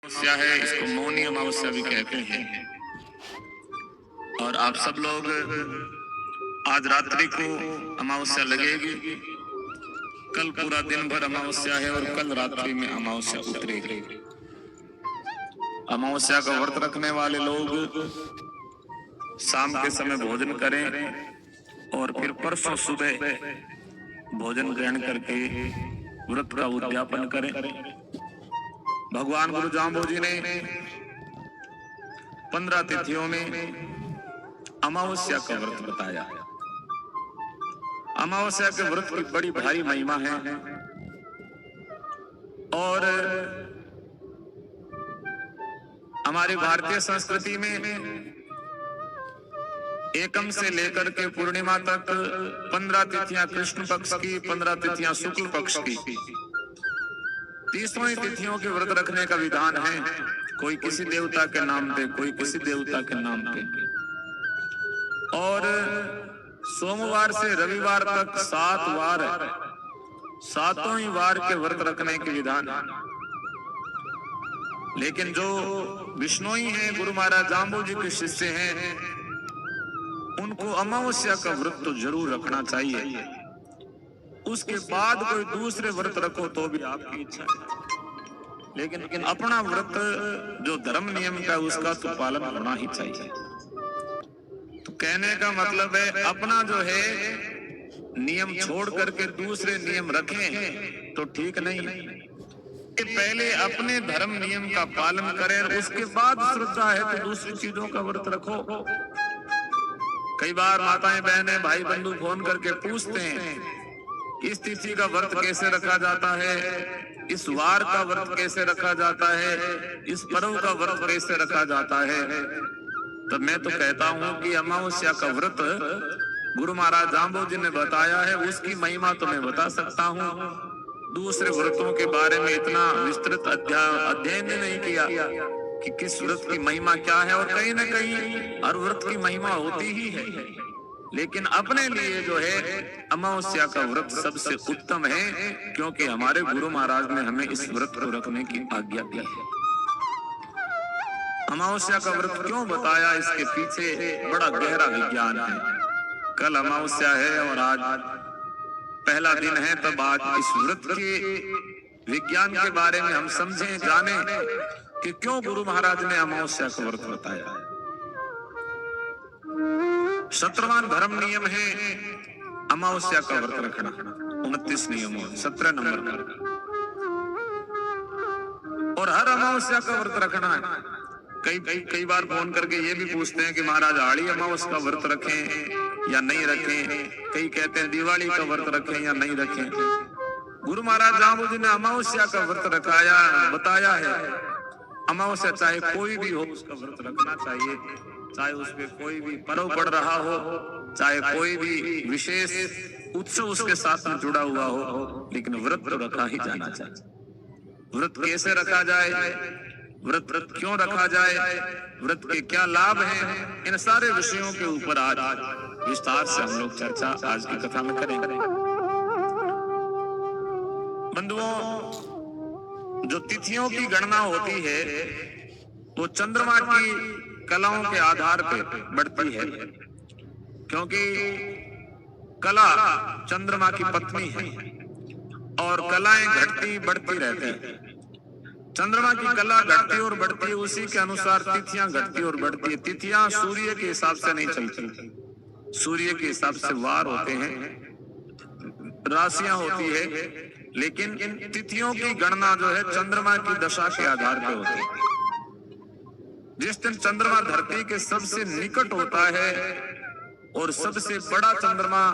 अमावस्या है, इसको मौनी अमावस्या भी कहते हैं। और आप सब लोग आज रात्रि को अमावस्या लगेगी, कल पूरा दिन भर अमावस्या है और कल रात्रि में अमावस्या उतरेगी। अमावस्या का व्रत रखने वाले लोग शाम के समय भोजन करें और फिर परसों सुबह भोजन ग्रहण करके व्रत का उद्यापन करें। भगवान गुरु जाम्बोजी ने 15 तिथियों में अमावस्या का व्रत बताया। अमावस्या के व्रत की बड़ी भारी महिमा है और हमारी भारतीय संस्कृति में एकम से लेकर के पूर्णिमा तक 15 तिथियां कृष्ण पक्ष की, 15 तिथियां शुक्ल पक्ष की, 30 तिथियों के व्रत रखने का विधान है। कोई किसी देवता के नाम पे, कोई किसी देवता के नाम पे। और सोमवार से रविवार तक 7 वार, 7 ही वार के व्रत रखने के विधान है। लेकिन जो विष्णोई हैं, गुरु महाराज जाम्बोजी के शिष्य हैं, उनको अमावस्या का व्रत तो जरूर रखना चाहिए। उसके बाद कोई दूसरे व्रत रखो तो भी आपकी इच्छा है, लेकिन अपना व्रत जो धर्म नियम का उसका तो पालन होना ही चाहिए। तो कहने का मतलब है अपना जो है नियम छोड़ करके दूसरे नियम रखें तो ठीक नहीं। कि पहले अपने धर्म नियम का पालन करें, उसके बाद श्रद्धा है तो दूसरी चीजों का व्रत रखो। कई बार माताएं बहनें भाई बंधु फोन करके पूछते हैं इस तिथि का व्रत कैसे रखा जाता है, इस वार का व्रत कैसे रखा जाता है, इस पर्व का व्रत कैसे रखा जाता है। तो मैं तो कहता हूं कि अमावस्या का व्रत गुरु महाराज जाम्बोजी ने बताया है, उसकी महिमा तो मैं बता सकता हूं। दूसरे व्रतों के बारे में इतना विस्तृत अध्ययन नहीं किया कि किस व्रत की महिमा क्या है, और कहीं न कहीं हर व्रत की महिमा होती ही है, लेकिन अपने लिए जो है अमावस्या का व्रत सबसे उत्तम है, क्योंकि हमारे गुरु महाराज ने हमें इस व्रत को रखने की आज्ञा दी है। अमावस्या का व्रत क्यों बताया, इसके पीछे बड़ा गहरा विज्ञान है। कल अमावस्या है और आज पहला दिन है, तब आज इस व्रत के विज्ञान के बारे में हम समझें, जाने कि क्यों गुरु महाराज ने अमावस्या का व्रत बताया। 17वां धर्म नियम है अमावस्या का व्रत रखना। 29 नियमों 17 नंबर का, और हर अमावस्या का व्रत रखना है। कई बार फोन करके ये भी पूछते हैं कि महाराज आड़ी अमावस्या का व्रत रखें या नहीं रखें। कई कहते हैं दिवाली का व्रत रखें या नहीं रखें। गुरु महाराज जाम्बोजी ने अमावस्या का व्रत रखाया, बताया है। अमावस्या चाहे कोई भी हो उसका व्रत रखना चाहिए, चाहे उसपे कोई भी पर्व पड़ रहा हो, चाहे कोई भी विशेष उत्सव उसके साथ में जुड़ा हुआ हो, लेकिन व्रत तो रखा ही जाना चाहिए। व्रत कैसे रखा जाए, व्रत क्यों रखा जाए, व्रत के क्या लाभ हैं, इन सारे विषयों के ऊपर आज विस्तार से हम लोग चर्चा आज की कथा में करेंगे। बंधुओं, जो तिथियों की गणना होती है वो चंद्रमा की कलाओं के आधार पर बढ़ती है, क्योंकि कला चंद्रमा की पत्नी है और कलाएं घटती बढ़ती रहती है। चंद्रमा की कला घटती और बढ़ती है, उसी के अनुसार तिथियां घटती और बढ़ती है। तिथियां सूर्य के हिसाब से नहीं चलती, सूर्य के हिसाब से वार होते हैं, राशियां होती है, लेकिन इन तिथियों की गणना जो है चंद्रमा की दशा के आधार पर होती है। जिस दिन चंद्रमा धरती के सबसे निकट होता है और सबसे बड़ा चंद्रमा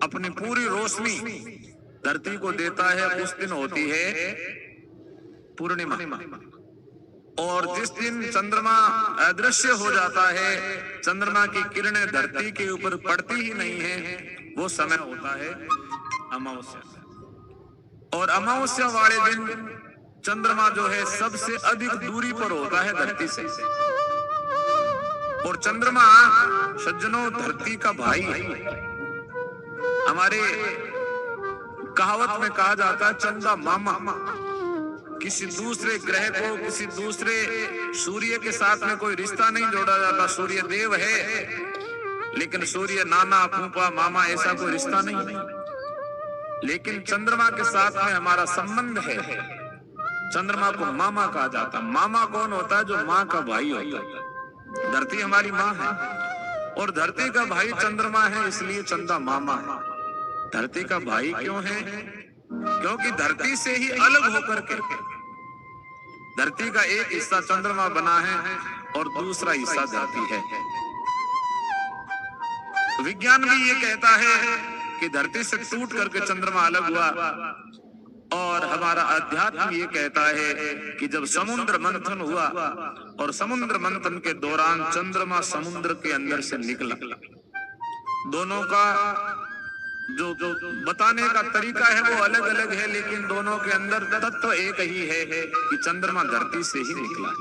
अपनी पूरी रोशनी धरती को देता है, उस दिन होती है पूर्णिमा। और जिस दिन चंद्रमा अदृश्य हो जाता है, चंद्रमा की किरणें धरती के ऊपर पड़ती ही नहीं है, वो समय होता है अमावस्या। और अमावस्या वाले दिन चंद्रमा जो है सबसे अधिक दूरी पर होता है धरती से, और चंद्रमा सज्जनों धरती का भाई है। हमारे कहावत में कहा जाता है चंदा मामा। किसी दूसरे ग्रह को किसी दूसरे सूर्य के साथ में कोई रिश्ता नहीं जोड़ा जाता। सूर्य देव है, लेकिन सूर्य नाना फूफा मामा ऐसा कोई रिश्ता नहीं है। लेकिन चंद्रमा के साथ में हमारा संबंध है। चंद्रमा को मामा कहा जाता। मामा कौन होता है? जो माँ का भाई होता है। धरती हमारी माँ है और धरती का भाई चंद्रमा है, इसलिए चंदा मामा है। धरती का भाई क्यों है? क्योंकि धरती से ही अलग होकर के धरती का एक हिस्सा चंद्रमा बना है और दूसरा हिस्सा धरती है। विज्ञान भी ये कहता है कि धरती से टूट करके चंद्रमा अलग हुआ, और हमारा अध्यात्म ये कहता है कि जब समुद्र मंथन हुआ और समुद्र मंथन के दौरान चंद्रमा समुद्र के अंदर से निकला। दोनों का जो बताने का तरीका है वो अलग अलग है, लेकिन दोनों के अंदर तत्व एक ही है कि चंद्रमा धरती से ही निकला।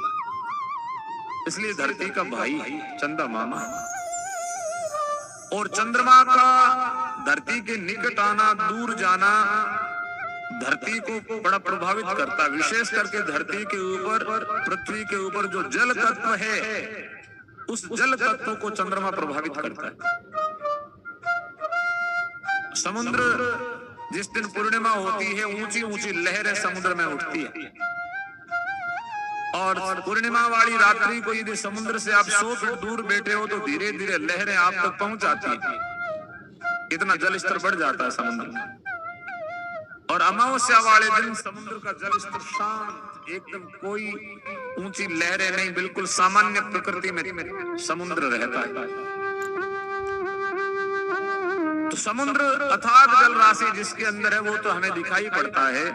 इसलिए धरती का भाई चंदा मामा, और चंद्रमा का धरती के निकट आना दूर जाना धरती को बड़ा प्रभावित करता है। विशेष करके धरती के ऊपर, पृथ्वी के ऊपर जो जल तत्व है, उस जल तत्व को चंद्रमा प्रभावित करता है। समुद्र जिस दिन पूर्णिमा होती है, ऊंची ऊंची लहरें समुद्र में उठती है, और पूर्णिमा वाली रात्रि को यदि समुद्र से आप 100 फीट दूर बैठे हो तो धीरे धीरे लहरें आप तक पहुंच जाती है। इतना जल स्तर बढ़ जाता है समुद्र में। और अमावस्या वाले दिन समुद्र का जल स्तर शांत, एकदम कोई ऊंची लहरें नहीं, बिल्कुल सामान्य प्रकृति में समुद्र रहता है। तो समुद्र अथाह जल राशि जिसके अंदर है वो तो हमें दिखाई पड़ता है,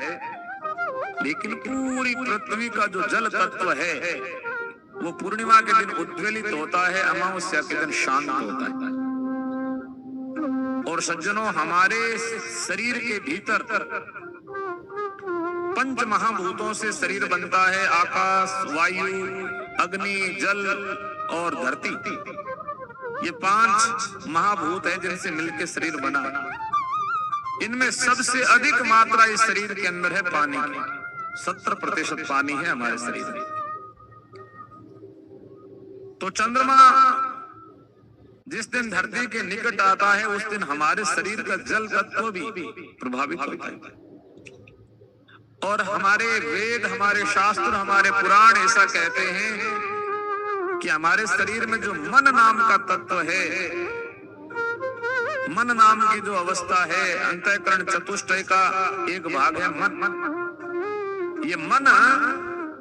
लेकिन पूरी पृथ्वी का जो जल तत्व है वो पूर्णिमा के दिन उद्वेलित होता है, अमावस्या के दिन शांत होता है। और सज्जनों, हमारे शरीर के भीतर 5 महाभूतों से शरीर बनता है। आकाश, वायु, अग्नि, जल और धरती। ये 5 महाभूत हैं जिनसे मिलकर शरीर बना। इनमें सबसे अधिक मात्रा इस शरीर के अंदर है पानी की। 70% पानी है हमारे शरीर में। तो चंद्रमा जिस दिन धरती के निकट आता है उस दिन हमारे शरीर का जल तत्व भी प्रभावित होता है। और हमारे वेद, हमारे शास्त्र, हमारे पुराण ऐसा कहते हैं कि हमारे शरीर में जो मन नाम का तत्व है, मन नाम की जो अवस्था है, अंतःकरण चतुष्टय का एक भाग है मन। ये मन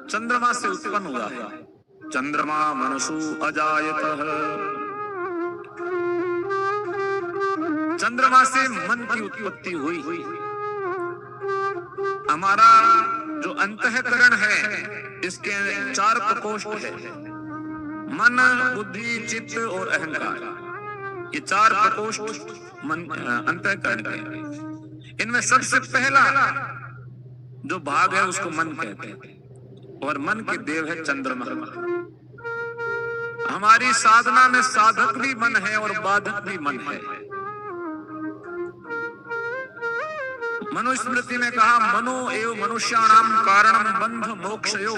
चंद्रमा से उत्पन्न हुआ है। चंद्रमा मनसु अजायतः। चंद्रमा से मन की उत्पत्ति हुई। हमारा जो अंतःकरण है इसके 4 प्रकोष्ठ है। मन, बुद्धि, चित्त और अहंकार। ये 4 प्रकोष्ठ मन अंतःकरण के। इनमें सबसे पहला जो भाग है उसको मन कहते हैं, और मन के देव है चंद्रमा। हमारी साधना में साधक भी मन है और बाधक भी मन है। मनुस्मृति में कहा, मनो एव मनुष्याणाम कारणम बंध मोक्षयो।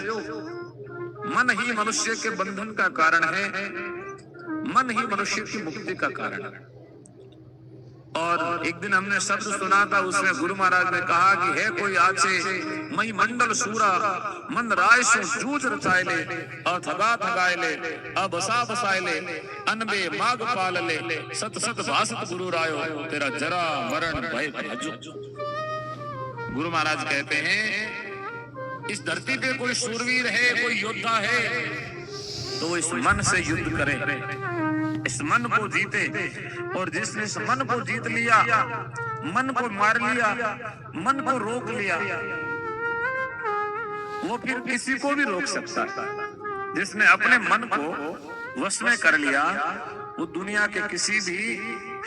मन ही मनुष्य के बंधन का कारण है, मन ही मनुष्य की मुक्ति का कारण है। और एक दिन हमने शब्द सुना था, उसमें गुरु महाराज ने कहा कि है कोई आचे मई मंडल सूरा मन राय सो जूझ रचाए ले, अथगा थगाए ले, अबसा बसाए ले, अनबे माग पाल ले, सत सत भासत गुरु रायो, तेरा जरा मरण भय भजो। गुरु महाराज कहते हैं इस धरती पे कोई शूरवीर है, कोई योद्धा है, तो वो इस मन से युद्ध करे, इस मन को जीते। और जिसने इस मन को जीत लिया, मन को मार लिया, मन को रोक लिया, वो फिर किसी को भी रोक सकता है। जिसने अपने मन को वश में कर लिया, वो दुनिया के किसी भी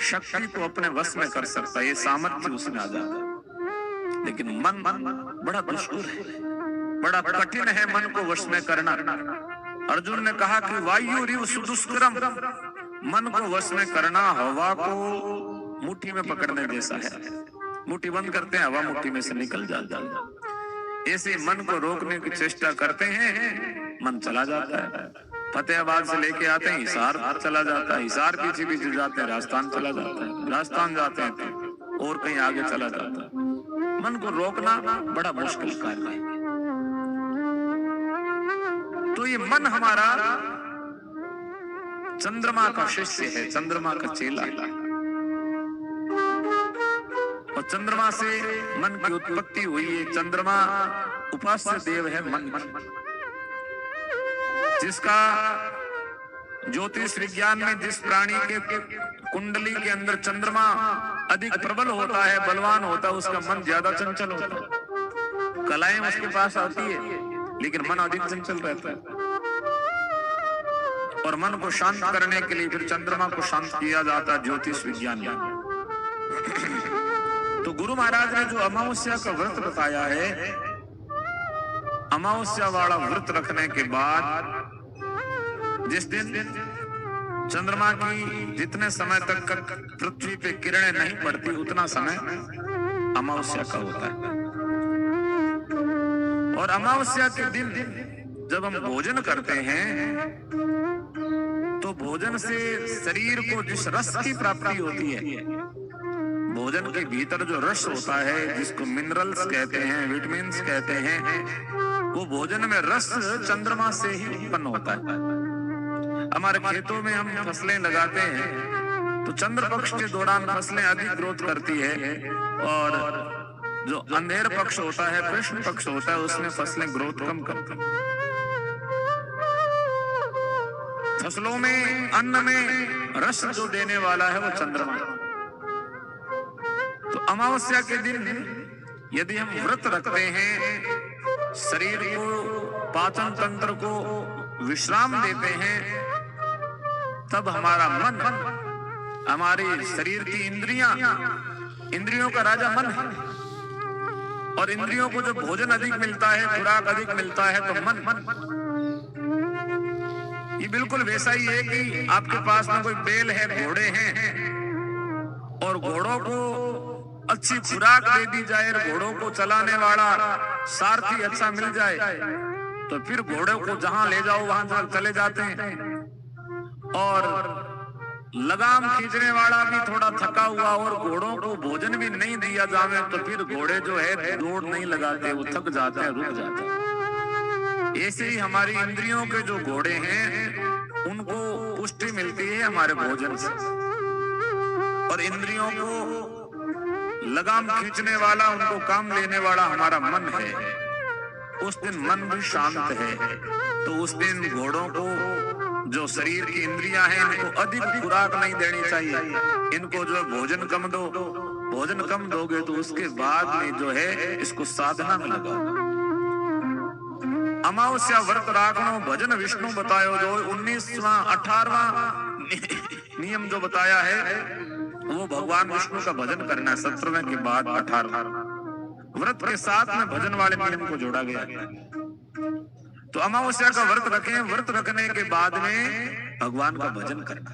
शक्ति को अपने वश में कर सकता है। ये सामर्थ्य उसमें आ जाता है। लेकिन मन बड़ा दुष्कर है, बड़ा कठिन है मन को वश में करना। अर्जुन ने कहा कि वायु रिव सुदुष्करम, मन को वश में करना हवा को मुट्ठी में पकड़ने जैसा है। मुट्ठी बंद करते हैं, हवा मुट्ठी में से निकल जाती है। ऐसे मन को रोकने की चेष्टा करते हैं, मन चला जाता है। फतेहाबाद से लेके आते हैं हिसार चला जाता है, हिसार पीछे पीछे जाते हैं राजस्थान चला जाता है, राजस्थान जाते हैं तो और कहीं आगे चला जाता है। मन को रोकना बड़ा मुश्किल कार्य है। तो ये मन हमारा चंद्रमा का शिष्य है, चंद्रमा का चेला है। और चंद्रमा से मन की उत्पत्ति हुई है। चंद्रमा उपास्य देव है मन, जिसका ज्योतिष विज्ञान में जिस प्राणी के कुंडली के अंदर चंद्रमा अधिक प्रबल होता है, बलवान होता है, उसका मन ज्यादा चंचल होता है। कलाएं उसके पास आती है लेकिन मन अधिक चंचल रहता है। और मन को शांत करने के लिए फिर चंद्रमा को शांत किया जाता है ज्योतिष विज्ञान में। तो गुरु महाराज ने जो अमावस्या का व्रत बताया है, अमावस्या वाला व्रत रखने के बाद जिस दिन चंद्रमा की जितने समय तक पृथ्वी पे किरणें नहीं पड़ती उतना समय अमावस्या का होता है। और अमावस्या के दिन जब हम भोजन करते हैं तो भोजन से शरीर को जिस रस की प्राप्ति होती है, भोजन के भीतर जो रस होता है जिसको मिनरल्स कहते हैं, विटामिन्स कहते हैं, वो भोजन में रस चंद्रमा से ही उत्पन्न होता है। हमारे खेतों में हम फसलें लगाते हैं तो चंद्र पक्ष के दौरान फसलें अधिक ग्रोथ करती है, और जो अंधेर पक्ष होता है, कृष्ण पक्ष होता है, उसमें फसलें ग्रोथ कम करती हैं। फसलों में, अन्न में रस जो देने वाला है वो चंद्रमा। तो अमावस्या के दिन यदि हम व्रत रखते हैं, शरीर को, पाचन तंत्र को विश्राम देते हैं, तब हमारा मन, हमारे शरीर की इंद्रियां, इंद्रियों का राजा मन है, और इंद्रियों को जब भोजन अधिक मिलता है, खुराक अधिक मिलता है, तो मन ये बिल्कुल वैसा ही है कि आपके पास में कोई बैल है, घोड़े हैं, और घोड़ों को अच्छी खुराक दे दी जाए, घोड़ों को चलाने वाला सारथी अच्छा मिल जाए, तो फिर घोड़ों को जहां ले जाओ वहां चले जाते हैं। और लगाम खींचने वाला भी थोड़ा थका हुआ और घोड़ों को भोजन भी नहीं दिया जावे तो फिर घोड़े जो है दौड़ नहीं लगाते, वो थक जाते हैं, रुक जाते हैं। ऐसे ही हमारी इंद्रियों के जो घोड़े हैं उनको पुष्टि मिलती है हमारे भोजन से, और इंद्रियों को लगाम खींचने वाला, उनको काम लेने वाला हमारा मन है। उस दिन मन भी शांत है, तो उस दिन घोड़ों को, जो शरीर की इंद्रियां हैं, इनको अधिक खुराक नहीं देनी चाहिए। इनको जो भोजन कम दो, भोजन कम दोगे तो उसके बाद में जो है इसको साधना में लगाओ। अमावस्या व्रत राखनो भजन विष्णु बतायो, जो 19वां 18वां नियम जो बताया है वो भगवान विष्णु का भजन करना है। 17वें के बाद 18वां व्रत के साथ में भजन वाले नियम को जोड़ा गया है। तो अमावस्या का व्रत रखें, व्रत रखने के बाद में भगवान का भजन करना,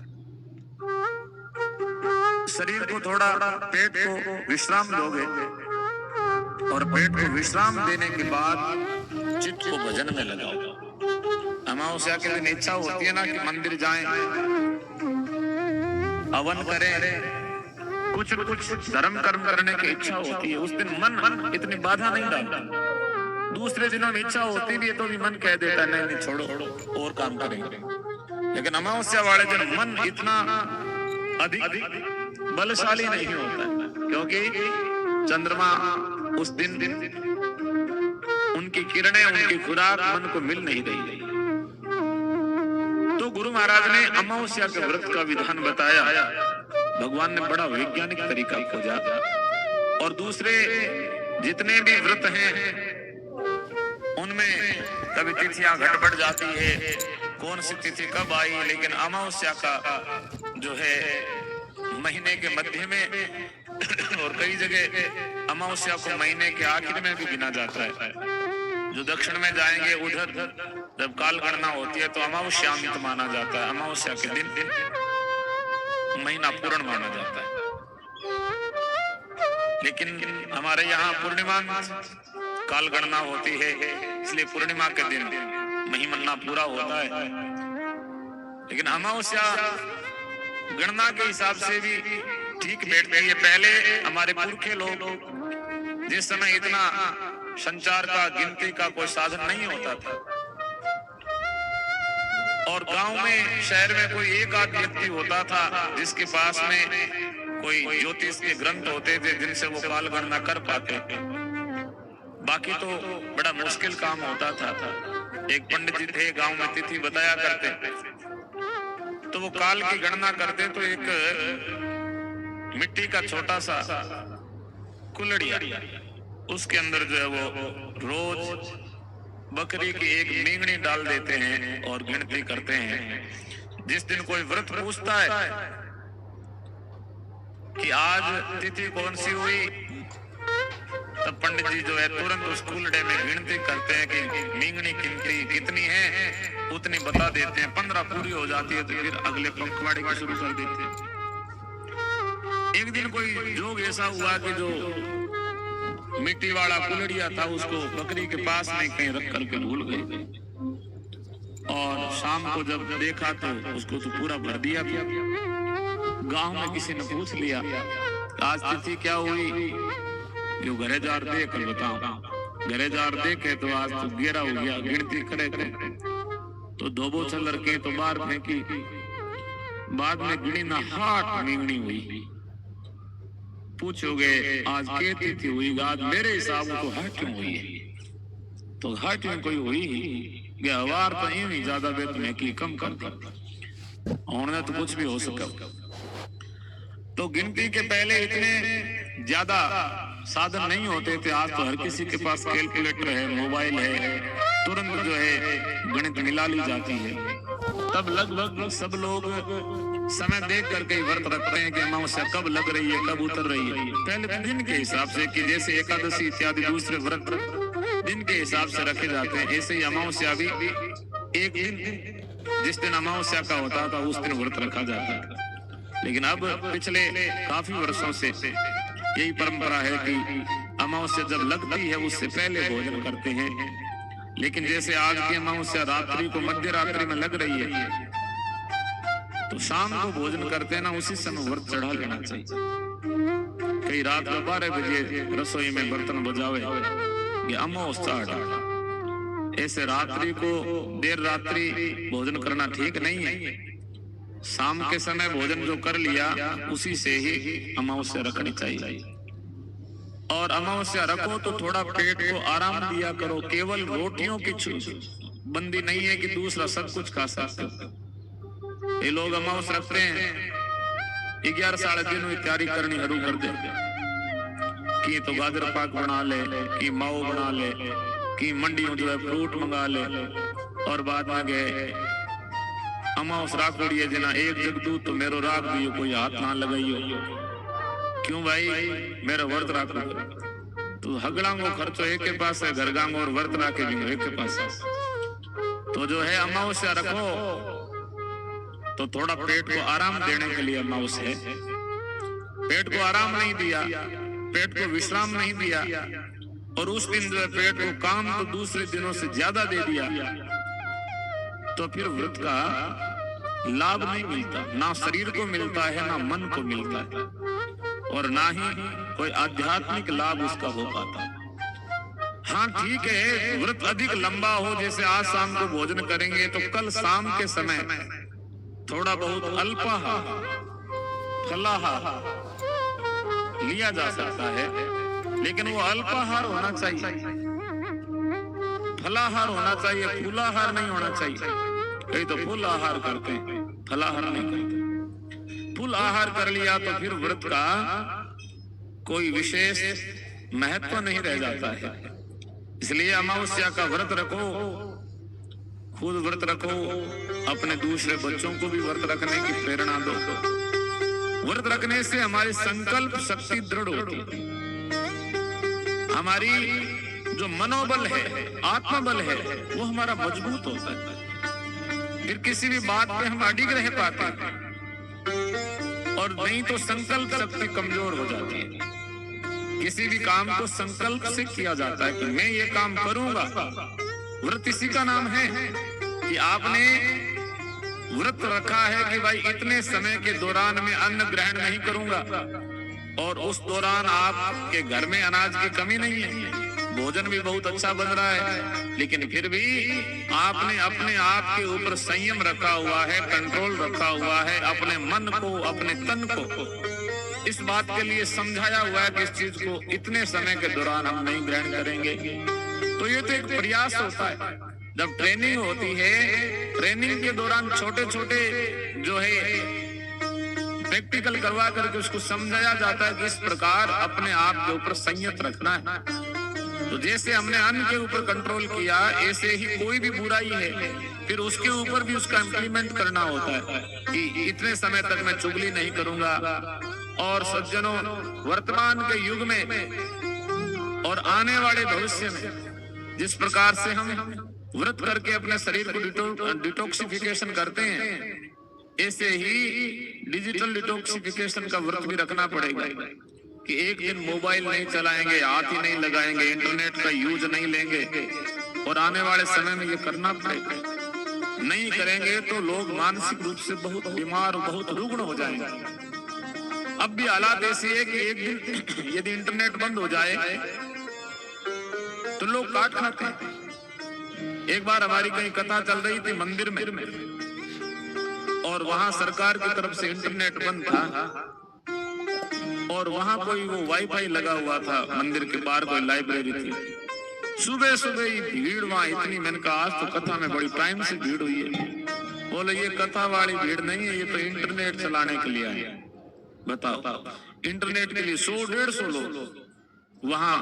शरीर को थोड़ा, पेट को विश्राम दोगे, और पेट को विश्राम देने के बाद चित्त को भजन में लगाओ। अमावस्या के दिन इच्छा होती है ना कि मंदिर जाएं, हवन करें, कुछ धर्म कर्म करने की इच्छा होती है। उस दिन मन इतनी बाधा नहीं डालता। दूसरे दिनों में इच्छा होती भी है तो भी मन कह देता है नहीं छोड़ो और काम करेंगे। लेकिन अमावस्या वाले दिन मन इतना अधिक बलशाली नहीं होता है, क्योंकि चंद्रमा उस दिन उनकी किरणें, उनकी खुराक मन को मिल नहीं रही। तो गुरु महाराज ने अमावस्या के व्रत का विधान बताया। भगवान ने बड़ा वैज्ञानिक तरीका खोजा, और दूसरे जितने भी व्रत हैं उनमें कभी तिथियां गड़बड़ जाती है, कौन सी तिथि कब आई, लेकिन अमावस्या का जो है महीने के मध्य में और कई जगह अमावस्या को महीने के आखिर में भी गिना जाता है। जो दक्षिण में जाएंगे उधर जब काल गणना होती है तो अमावस्यांत माना जाता है। अमावस्या के दिन महीना पूर्ण माना जाता है। लेकिन हमारे यहाँ पूर्णिमा काल गणना होती है, इसलिए पूर्णिमा के दिन महिमन्ना पूरा होता है। लेकिन अमावस्या गणना के हिसाब से भी ठीक बैठती है। पहले हमारे पुरखे लोग, जिस समय इतना संचार का, गिनती का कोई साधन नहीं होता था, और गांव में, शहर में कोई एक आध व्यक्ति होता था जिसके पास में कोई ज्योतिष के ग्रंथ होते थे जिनसे वो काल गणना कर पाते थे। बाकी तो बड़ा मुश्किल काम होता था। एक पंडित जी थे गांव में, तिथि बताया करते, तो वो काल की गणना करते तो एक मिट्टी का छोटा सा कुल्हड़िया, उसके अंदर जो है वो रोज बकरी की एक मींगनी डाल देते हैं और गिनती करते हैं। जिस दिन कोई व्रत पूछता है कि आज तिथि कौन सी हुई, तब पंडित जी जो है तुरंत उस कुल्हड़े में गिनती करते हैं कि मींगनी गिनती कितनी है, उतनी बता देते हैं। 15 पूरी हो जाती है तो फिर अगले पखवाड़े का शुरू कर देते हैं। एक दिन कोई जोग ऐसा हुआ कि जो मिट्टी वाला कुल्हड़िया था उसको बकरी के पास में कहीं रख करके भूल गए, और शाम को जब देखा तो उसको तो पूरा भर दिया था। गांव में किसी ने पूछ लिया आज तिथि क्या हुई, जो घरे जार दे कल बताओ। घरे जार देखे तो आज तो 11 हो गया। गिनती करे थे तो 2 बोतल लड़के तो बाहर फेंकी। बाद में गिनी ना 8 मींगनी हुई। पूछोगे आज के तिथि हुई, आज मेरे हिसाब को है क्यों हुई है, तो है क्यों कोई हुई गवार तो ही ज्यादा बेत में की कम कर दी होने तो कुछ भी हो सका। तो गिनती के पहले इतने ज्यादा साधन नहीं होते थे। आज तो हर किसी के पास कैलकुलेटर है, मोबाइल है, तुरंत जो है गणित मिला ली जाती है। तब लगभग सब लोग समय देख करके व्रत रखते हैं कि अमावस्या कब लग रही है, कब उतर रही है। पहले दिन के हिसाब से, कि जैसे एकादशी इत्यादि दूसरे व्रत दिन के हिसाब से रखे जाते हैं, ऐसे ही अमावस्या भी एक दिन, जिस दिन अमावस्या का होता था उस दिन व्रत रखा जाता था। लेकिन अब पिछले काफी वर्षों से यही परंपरा है कि अमावस्या जब लगती है उससे पहले भोजन करते हैं। लेकिन जैसे आज की अमावस्या रात्रि को, मध्य रात्रि में लग रही है, तो शाम को भोजन करते हैं ना, उसी समय व्रत चढ़ा लेना चाहिए। कई रात को 12 बजे रसोई में बर्तन बजावे, ये अमावस्या हटा। ऐसे रात्रि को देर रात्रि भोजन करना ठीक नहीं है। शाम के समय भोजन जो कर लिया उसी से ही अमावस्या रखनी चाहिए। और अमावस्या रखो तो थोड़ा पेट को आराम दिया करो। केवल रोटियों की बंदी नहीं है कि दूसरा सब कुछ खा सकते हो। ये लोग अमावस्या रखते हैं, 11 साढ़े 3 में तैयारी करनी शुरू कर दे कि तो गाजर पाक बना ले, कि माओ बना ले, कि मंडी में जो है फ्रूट मंगा ले, और बाद में गए अमावस राख उड़िए जना एक जगदूत तो मेरो राख दियो, कोई हाथ ना लगाइयो। क्यों भाई, मेरा व्रत राखो। तो हगड़ांगो खर्चो एक के पास है, घरगांगो और व्रत राखे भी एक के पास है। तो जो है अमावस्या रखो तो थोड़ा पेट को आराम देने के लिए अमावस्या है। पेट को आराम नहीं दिया, पेट को विश्राम नहीं दिया, और उस दिन जो है पेट को काम तो दूसरे दिनों से ज्यादा दे दिया, तो फिर व्रत का लाभ नहीं मिलता। ना शरीर को मिलता है, ना मन को मिलता है, और ना ही कोई आध्यात्मिक लाभ उसका हो पाता। हाँ ठीक है, व्रत अधिक लंबा हो, जैसे आज शाम को भोजन करेंगे तो कल शाम के समय थोड़ा बहुत अल्पाहार, फलाहार लिया जा सकता है, लेकिन वो अल्पाहार होना चाहिए, फलाहार होना चाहिए, फूलाहार नहीं होना चाहिए। कई तो फूल आहार करते हैं, फलाहार नहीं करते। फूल आहार कर लिया तो फिर व्रत का कोई विशेष महत्व नहीं रह जाता है। इसलिए अमावस्या का व्रत रखो, खुद व्रत रखो, अपने दूसरे बच्चों को भी व्रत रखने की प्रेरणा दो। व्रत रखने से हमारी संकल्प शक्ति दृढ़ होती है, हमारी जो मनोबल है, आत्मबल है, वो हमारा मजबूत होता है। फिर किसी भी बात पे हम अडिग रह पाते हैं, और नहीं तो संकल्प शक्ति कमजोर हो जाती है। किसी भी काम को संकल्प से किया जाता है कि मैं ये काम करूंगा। व्रत इसी का नाम है कि आपने व्रत रखा है कि भाई इतने समय के दौरान मैं अन्न ग्रहण नहीं करूंगा, और उस दौरान आपके घर में अनाज की कमी नहीं है, भोजन भी बहुत अच्छा बन रहा है, लेकिन फिर भी आपने अपने आप के ऊपर संयम रखा हुआ है, कंट्रोल रखा हुआ है, अपने मन को, अपने तन को इस बात के लिए समझाया हुआ है कि इस चीज को इतने समय के दौरान हम नहीं ग्रहण करेंगे। तो ये तो एक प्रयास होता है। जब ट्रेनिंग होती है, ट्रेनिंग के दौरान छोटे छोटे जो है प्रैक्टिकल करवा करके उसको समझाया जाता है कि इस प्रकार अपने आप के ऊपर संयत रखना है। तो जैसे हमने अन्न के ऊपर कंट्रोल किया, ऐसे ही कोई भी बुराई है फिर उसके ऊपर भी उसका इम्प्लीमेंट करना होता है कि इतने समय तक मैं चुगली नहीं करूंगा। और सज्जनों, वर्तमान के युग में और आने वाले भविष्य में जिस प्रकार से हम व्रत करके अपने शरीर को डिटॉक्सिफिकेशन करते हैं, ऐसे ही डिजिटल डिटॉक्सिफिकेशन का व्रत भी रखना पड़ेगा कि एक दिन मोबाइल नहीं चलाएंगे, हाथ ही नहीं लगाएंगे, इंटरनेट का यूज नहीं लेंगे। और आने वाले समय में ये करना पड़ेगा। नहीं करेंगे तो लोग मानसिक रूप से बहुत बीमार, बहुत रुग्ण हो जाएंगे। अब भी हालात ऐसी है कि एक दिन यदि इंटरनेट बंद हो जाए तो लोग काट खाते हैं। एक बार हमारी कहीं कथा चल रही थी मंदिर में, और वहां सरकार की तरफ से इंटरनेट बंद था, और वहां कोई वो वाईफाई लगा हुआ था, मंदिर के बाहर कोई लाइब्रेरी थी। सुबह सुबह ही भीड़ वहां इतनी, मैंने कहा आज तो कथा में बड़ी टाइम से भीड़ हुई है। बोले ये कथा वाली भीड़ नहीं है, ये तो इंटरनेट चलाने के लिए आए। बताओ, इंटरनेट के लिए 100-150 लोग वहां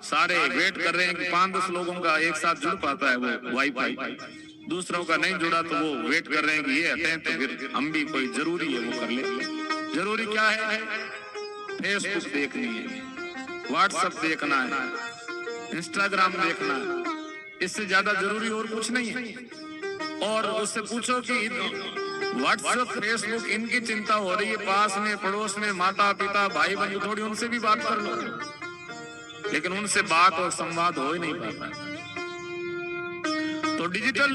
सारे वेट कर रहे हैं कि 5-10 लोगों का एक साथ जुड़ पाता है वो वाईफाई, दूसरों का नहीं जुड़ा तो वो वेट कर रहे हैं कि ये हटें तो फिर हम भी कोई जरूरी है वो कर ले। जरूरी क्या है? फेसबुक देखनी है, व्हाट्सएप देखना है, इंस्टाग्राम देखना है, इससे ज्यादा जरूरी और कुछ नहीं है। और उससे पूछो कि व्हाट्सएप, फेसबुक इनकी चिंता हो रही है, पास में पड़ोस में माता पिता भाई बंधु, थोड़ी उनसे भी बात कर लो, लेकिन उनसे बात और संवाद हो ही नहीं पाता। तो डिजिटल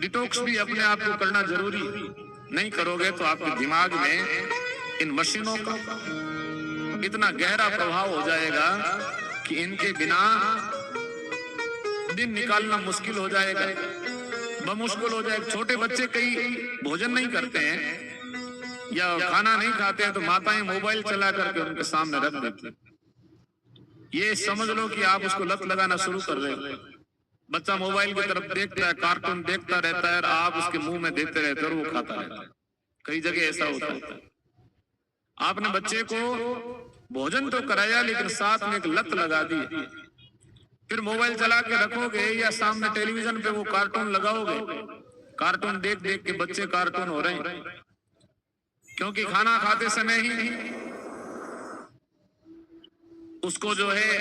डिटॉक्स भी अपने आप को करना जरूरी है। नहीं करोगे तो आपके दिमाग में इन मशीनों का इतना गहरा प्रभाव हो जाएगा कि इनके बिना दिन निकालना मुश्किल हो जाएगा, मुश्किल हो जाएगा। छोटे बच्चे कई भोजन नहीं करते हैं या खाना नहीं खाते हैं तो माताएं मोबाइल चला करके उनके सामने रख देती हैं। ये समझ लो कि आप उसको लत लगाना शुरू कर रहे हो। बच्चा मोबाइल की तरफ देखता है, कार्टून देखता रहता है, और आप उसके मुंह में देते रहते हो और वो खाता रहता है। कई जगह ऐसा होता है। आपने बच्चे को भोजन तो कराया लेकिन साथ में एक लत लगा दी। फिर मोबाइल चला के रखोगे या सामने टेलीविजन पे वो कार्टून लगाओगे, कार्टून देख देख के बच्चे कार्टून हो रहे हैं, क्योंकि खाना खाते समय ही उसको जो है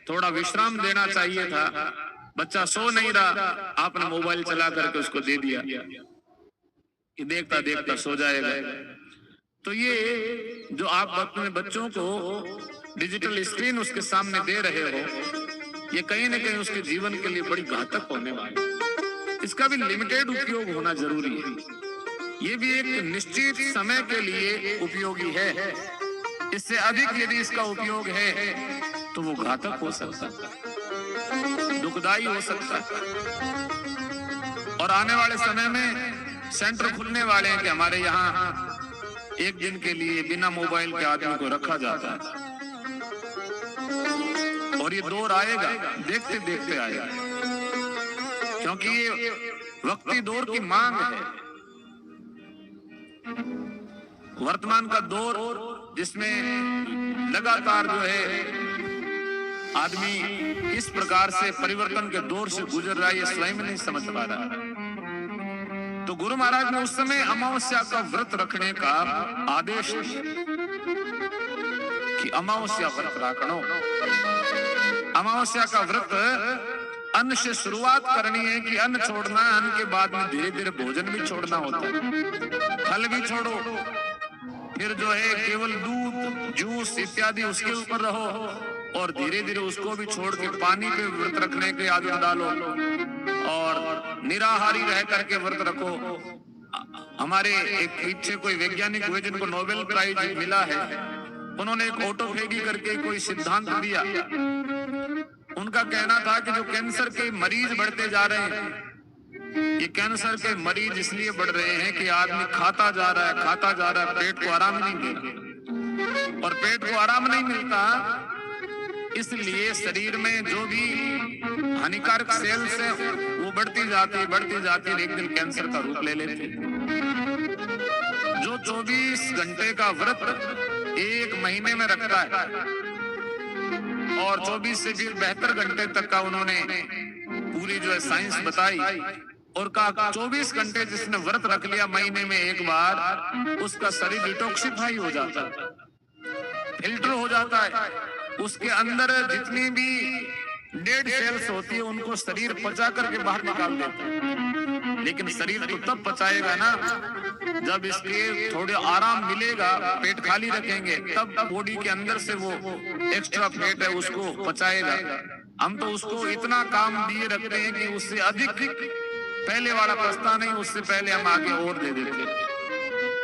थोड़ा विश्राम देना चाहिए था। बच्चा सो नहीं रहा, आपने मोबाइल चला करके उसको दे दिया कि देखता देखता सो जाएगा। तो ये जो आप अपने बच्चों को डिजिटल स्क्रीन उसके सामने दे रहे हो, ये कहीं ना कहीं उसके जीवन के लिए बड़ी घातक होने वाली। इसका भी लिमिटेड उपयोग होना जरूरी है। ये भी एक निश्चित समय के लिए उपयोगी है। इससे अधिक यदि इसका उपयोग है तो वो घातक हो सकता है, दुखदाई हो सकता है। और आने वाले समय में सेंटर खुलने वाले हैं कि हमारे यहाँ एक दिन के लिए बिना मोबाइल के आदमी को रखा जाता है, और ये दौर आएगा, देखते देखते आएगा, क्योंकि ये वक्ती दौर की मांग है। वर्तमान का दौर जिसमें लगातार जो है आदमी किस प्रकार से परिवर्तन के दौर से गुजर रहा है, ये स्वयं नहीं समझ पा रहा। तो गुरु महाराज ने उस समय अमावस्या का व्रत रखने का आदेश कि अमावस्या व्रत रखो। अमावस्या का व्रत अन्न से शुरुआत करनी है कि अन्न छोड़ना है, अन्न के बाद में धीरे धीरे भोजन भी छोड़ना होता है, फल भी छोड़ो, फिर जो है केवल दूध, जूस इत्यादि उसके ऊपर रहो, और धीरे धीरे उसको भी छोड़ के पानी पे व्रत रखने की आदत डालो, और निराहारी रह करके व्रत रखो। हमारे एक पीछे कोई वैज्ञानिक हुए जिनको नोबेल प्राइज मिला है, उन्होंने एक ऑटोफेगी करके कोई सिद्धांत दिया। उनका कहना था कि जो कैंसर के मरीज बढ़ते जा रहे हैं, ये कैंसर के मरीज इसलिए बढ़ रहे हैं कि आदमी खाता जा रहा है, पेट को आराम नहीं दे रहा, और पेट को आराम नहीं मिलता, इसलिए शरीर में जो भी हानिकारक सेल्स है वो बढ़ती जाती है, एक दिन कैंसर का रूप ले लेते। जो 24 घंटे का व्रत एक महीने में रखता है, और 24 से फिर 72 घंटे तक का उन्होंने पूरी जो है साइंस बताई, और कहा 24 घंटे जिसने व्रत रख लिया महीने में एक बार, उसका शरीर डिटॉक्सिफाई हो जाता है, फिल्टर हो जाता है, उसके अंदर जितनी भी डेड सेल्स होती है उनको शरीर पचा करके बाहर निकाल देता है। लेकिन शरीर तो तब पचाएगा ना जब इसके थोड़े आराम मिलेगा, पेट खाली रखेंगे, तब बॉडी के अंदर से वो एक्स्ट्रा फैट है उसको पचाएगा। हम तो उसको इतना काम दिए रखते हैं कि उससे अधिक पहले वाला पचता नहीं, उससे पहले हम आगे और दे देते,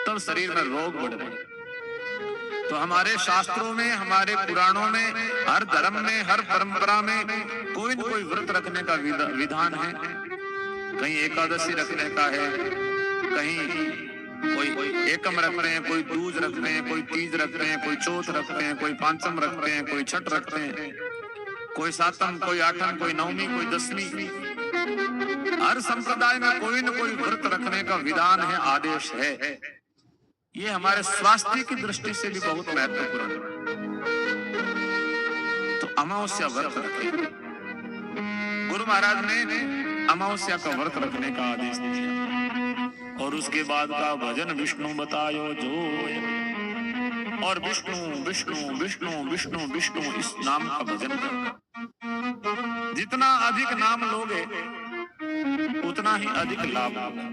तब शरीर में रोग बढ़ रहे। तो हमारे शास्त्रों में, हमारे पुराणों में, हर धर्म में, हर परंपरा में कोई न कोई व्रत रखने का विधान है। कहीं एकादशी रखने का है, कहीं कोई एकम रख रहे हैं, कोई दूज रख रहे हैं, कोई तीज रख रहे हैं, कोई चौथ रख रहे हैं, कोई पांचम रख रहे हैं, कोई छठ रख रहे हैं, कोई सातम, कोई आठम, कोई नवमी, कोई दसवीं। हर संप्रदाय में कोई न कोई व्रत रखने का विधान है, आदेश है। ये हमारे स्वास्थ्य की दृष्टि से भी बहुत महत्वपूर्ण है। तो अमावस्या व्रत रखें। गुरु महाराज ने अमावस्या का व्रत रखने का आदेश दिया, और उसके बाद का भजन विष्णु बतायो जो, और विष्णु विष्णु विष्णु विष्णु विष्णु इस नाम का भजन करो। जितना अधिक नाम लोगे उतना ही अधिक लाभ होगा।